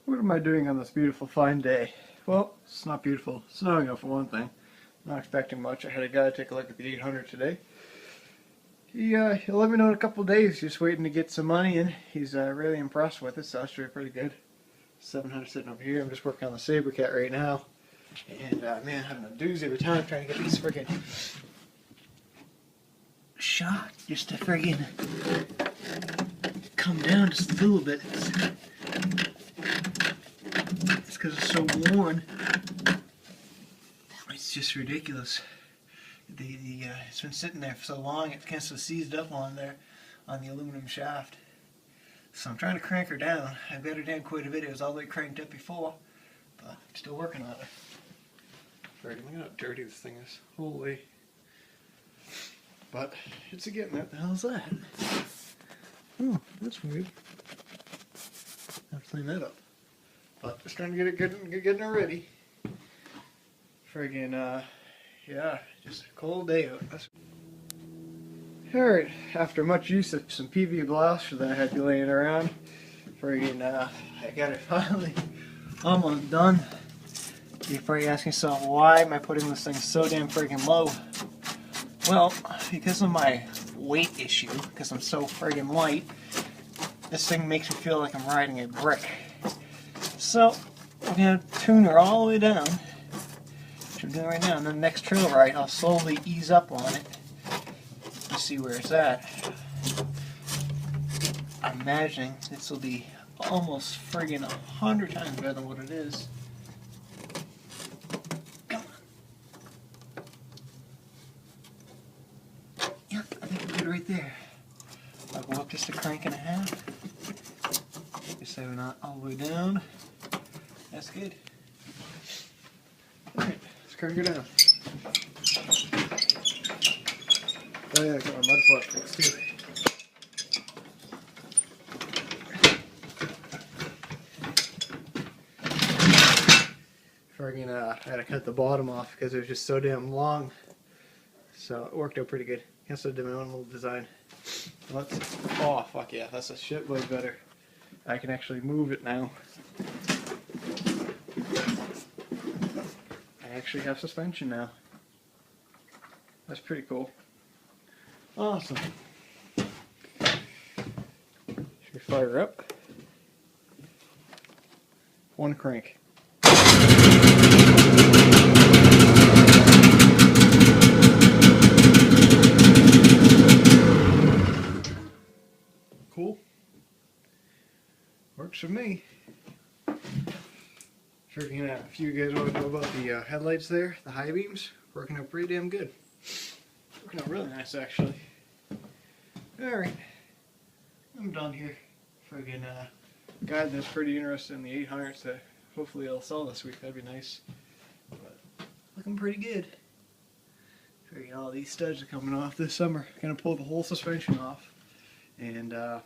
What am I doing on this beautiful fine day? Well, it's not beautiful. It's snowing out for one thing. Not expecting much. I had a guy take a look at the 800 today. He'll let me know in a couple of days. Just waiting to get some money in. He's really impressed with it, so it's pretty good. 700 sitting over here. I'm just working on the Saber Cat right now. And man, having a doozy every time trying to get these friggin' shot just to friggin' come down just a little bit. It's because it's so worn. It's just ridiculous. It's been sitting there for so long, it's kind of seized up on there on the aluminum shaft. So I'm trying to crank her down. I've got her down quite a bit. It was all the way cranked up before, but I'm still working on it. Look at how dirty this thing is. Holy. But it's a getting it. What the hell is that? Oh, that's weird. I'll clean that up. But just trying to get it good, getting it ready. Friggin', yeah, just a cold day out. Alright, after much use of some PV blaster that I had be laying around, friggin', I got it finally almost done. You're probably asking yourself, why am I putting this thing so damn friggin' low? Well, because of my weight issue, because I'm so friggin' light, this thing makes me feel like I'm riding a brick. So, I'm going to tune her all the way down, which I'm doing right now, and then the next trail ride, I'll slowly ease up on it to see where it's at. I'm imagining this will be almost friggin' 100 times better than what it is. Come on. Yep, I think we're good right there. I'll go up just a crank and a half. Just so we're not all the way down. That's good. Alright, let's crank her down. Oh yeah, I got my mud flap fixed too. Friggin', I had to cut the bottom off because it was just so damn long. So it worked out pretty good. Guess I did my own little design. Oh fuck yeah, that's a shitload better. I can actually move it now. I actually have suspension now. That's pretty cool. Awesome. Should we fire up? One crank. Cool. Works for me. Freaking out. If you guys want to know about the headlights there, the high beams, working out pretty damn good. Working out really nice actually. Alright. I'm done here. Friggin' guy that's pretty interested in the 800s, so hopefully it'll sell this week. That'd be nice. But looking pretty good. Friggin' all these studs are coming off this summer. Gonna pull the whole suspension off. And I'm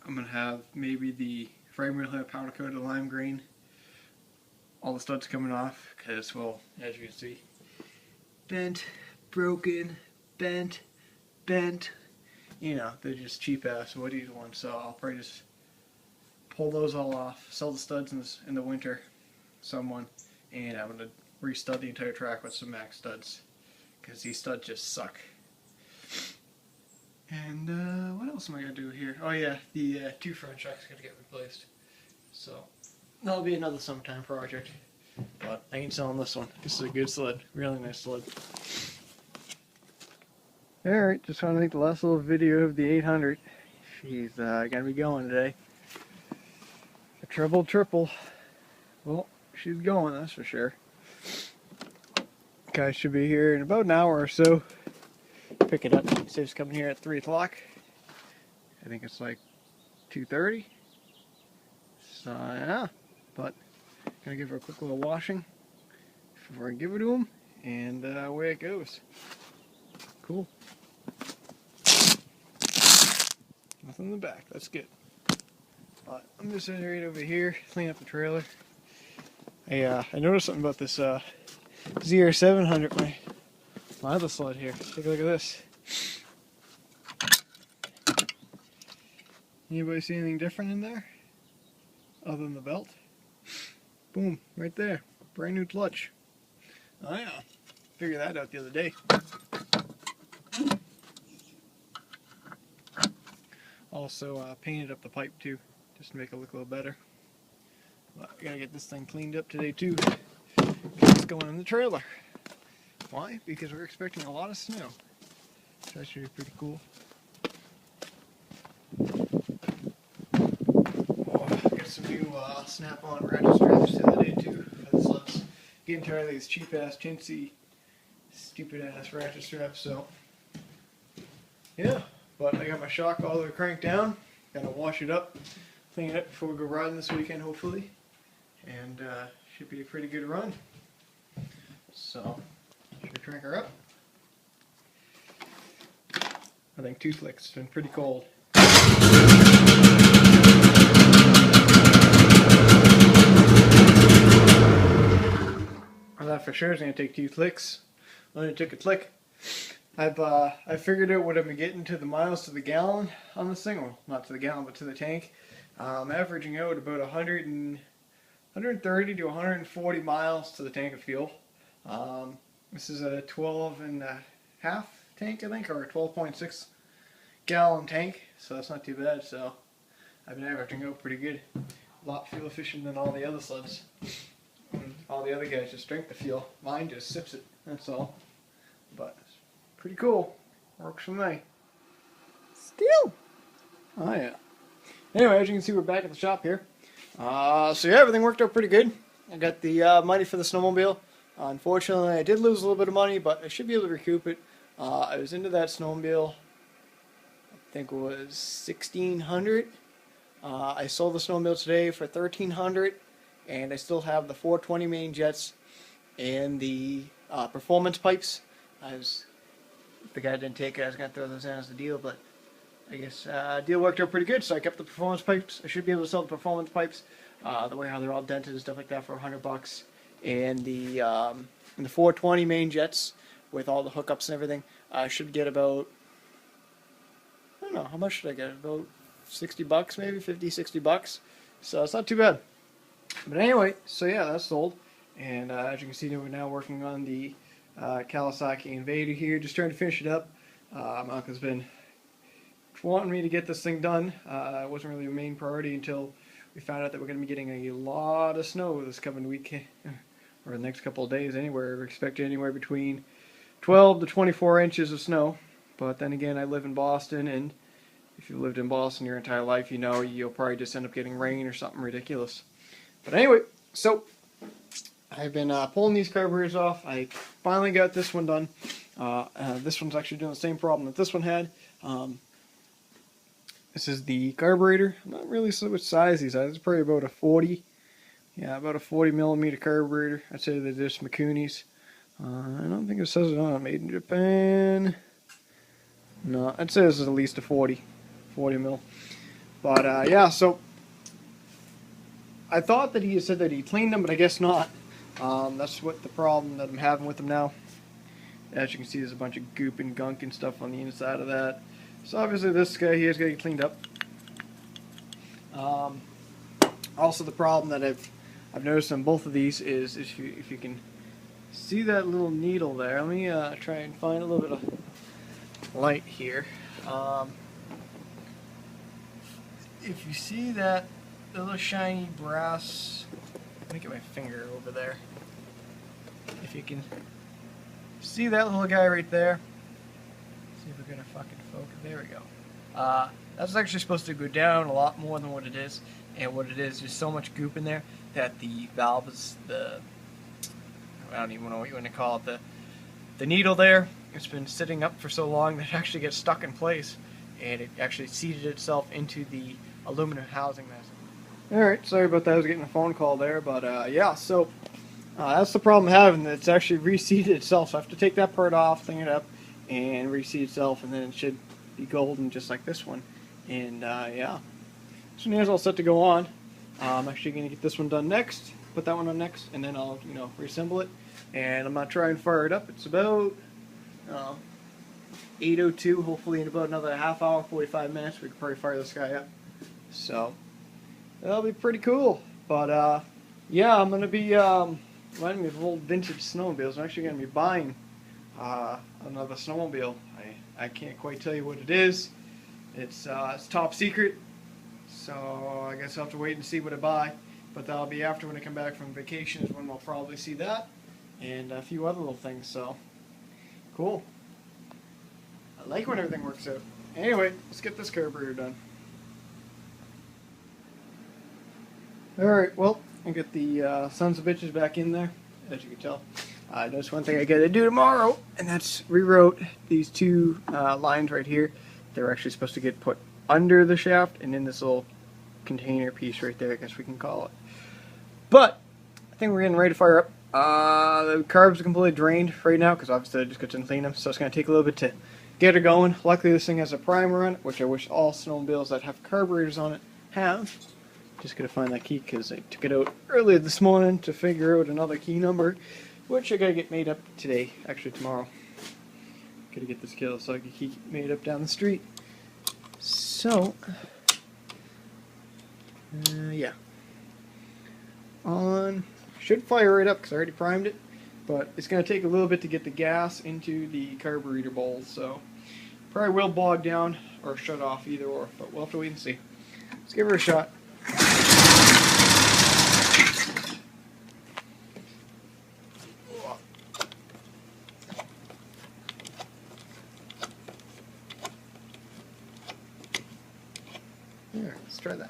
gonna have maybe the frame wheel have powder coated lime green. All the studs coming off because, well, as you can see, bent, broken, bent. You know, they're just cheap ass woody ones. So I'll probably just pull those all off, sell the studs in the winter, someone, and I'm gonna restud the entire track with some max studs because these studs just suck. And what else am I gonna do here? Oh yeah, the two front shocks gotta get replaced. So that'll be another sometime project. But I ain't selling this one. This is a good sled, really nice sled. Alright, just want to make the last little video of the 800. She's gonna be going today. A triple. Well, she's going, that's for sure. Guy should be here in about an hour or so. Pick it up. He says he's coming here at 3 o'clock. I think it's like 2:30. So yeah, but gonna give her a quick little washing before I give it to him, and away it goes. Cool. Nothing in the back. That's good. But I'm just right over here, clean up the trailer. I noticed something about this ZR700. My other sled here. Take a look at this. Anybody see anything different in there? other than the belt. Boom, right there. Brand new clutch. Oh yeah, figured that out the other day. Also painted up the pipe too, just to make it look a little better. But I gotta get this thing cleaned up today too. It's going in the trailer. Why? Because we're expecting a lot of snow. So that should be pretty cool. Got some new snap-on ratchet straps the other day too for the sluts. Getting tired of these cheap-ass, chintzy, stupid-ass ratchet straps. So yeah, but I got my shock all the way cranked down. Gotta wash it up, clean it up before we go riding this weekend, hopefully, and should be a pretty good run. So should we crank her up? I think 2 flicks. It's been pretty cold. That for sure is going to take 2 flicks. Only took a click. I figured out what I've been getting to the miles to the gallon on this thing. Well, not to the gallon, but to the tank. I'm averaging out about 130 to 140 miles to the tank of fuel. This is a 12.5 tank, I think, or a 12.6 gallon tank, so that's not too bad. So I've been averaging out pretty good. A lot fuel efficient than all the other sleds. All the other guys just drink the fuel. Mine just sips it, that's all. But it's pretty cool. Works for me. Still. Oh yeah. Anyway, as you can see, we're back at the shop here. So yeah, everything worked out pretty good. I got the money for the snowmobile. Unfortunately, I did lose a little bit of money, but I should be able to recoup it. I was into that snowmobile, I think it was $1,600. I sold the snowmobile today for $1,300, and I still have the 420 main jets and the performance pipes. The guy didn't take it. I was going to throw those in as a deal, but I guess deal worked out pretty good, so I kept the performance pipes. I should be able to sell the performance pipes the way how they're all dented and stuff like that for $100. And the 420 main jets with all the hookups and everything, I should get about, I don't know, how much should I get? About $60 maybe, 50, 60 bucks. So it's not too bad. But anyway, so yeah, that's sold. And as you can see, we're now working on the Kawasaki Invader here, just trying to finish it up. Malcolm's been wanting me to get this thing done. It wasn't really a main priority until we found out that we're going to be getting a lot of snow this coming week, or the next couple of days anywhere. We're expecting anywhere between 12 to 24 inches of snow. But then again, I live in Boston, and if you've lived in Boston your entire life, you know you'll probably just end up getting rain or something ridiculous. But anyway, so I've been pulling these carburetors off. I finally got this one done. This one's actually doing the same problem that this one had. This is the carburetor. I'm not really sure which size these are. It's probably about a 40. Yeah, about a 40 millimeter carburetor. I'd say they're just Mikuni's. I don't think it says it on it. Made in Japan. No, I'd say this is at least a 40 mil. But yeah, so I thought that he had said that he cleaned them, but I guess not. That's what the problem that I'm having with them now. As you can see, there's a bunch of goop and gunk and stuff on the inside of that. So obviously this guy here is going to get cleaned up. Also, the problem that I've noticed on both of these is if you can see that little needle there. Let me try and find a little bit of light here. If you see that little shiny brass, let me get my finger over there. If you can see that little guy right there. See if we're gonna fucking focus. There we go. That's actually supposed to go down a lot more than what it is. And what it is, there's so much goop in there that the valve is I don't even know what you want to call it. The needle there, it's been sitting up for so long that it actually gets stuck in place, and it actually seated itself into the aluminum housing there. Alright, sorry about that. I was getting a phone call there, but yeah, so that's the problem I'm having. It's actually reseated itself, so I have to take that part off, clean it up, and reseat itself, and then it should be golden just like this one. And yeah, this one here's all set to go on. I'm actually going to get this one done next, put that one on next, and then I'll reassemble it. And I'm going to try and fire it up. It's about 8:02. Hopefully in about another half hour, 45 minutes, we can probably fire this guy up. So That'll be pretty cool. But yeah, I'm gonna be reminding me of old vintage snowmobiles. I'm actually gonna be buying another snowmobile. I can't quite tell you what it is. It's top secret, so I guess I'll have to wait and see what I buy. But that'll be after when I come back from vacation is when we'll probably see that and a few other little things. So cool. I like when everything works out. Anyway, let's get this carburetor done. Alright, well, I got the sons of bitches back in there, as you can tell. There's one thing I gotta do tomorrow, and that's reroute these two lines right here. They're actually supposed to get put under the shaft and in this little container piece right there, I guess we can call it. But I think we're getting ready to fire up. The carbs are completely drained right now because obviously I just got to clean them, so it's going to take a little bit to get her going. Luckily this thing has a primer on it, which I wish all snowmobiles that have carburetors on it have. Just got to find that key because I took it out earlier this morning to figure out another key number, which I got to get made up today, actually tomorrow. Got to get this killed so I can keep made up down the street. So, yeah. Should fire right up because I already primed it, but it's going to take a little bit to get the gas into the carburetor bowl, so probably will bog down or shut off, either or, but we'll have to wait and see. Let's give her a shot. There, let's try that.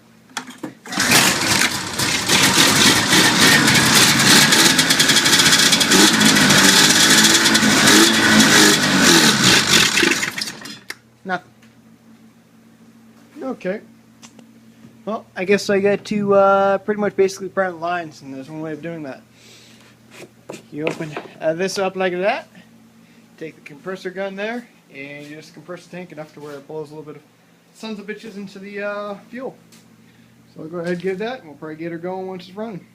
Nothing. Okay. Well, I guess I got to pretty much basically prime the lines, and there's one way of doing that. You open this up like that, take the compressor gun there, and you just compress the tank enough to where it blows a little bit of sons of bitches into the fuel. So I'll go ahead and give that, and we'll probably get her going once it's running.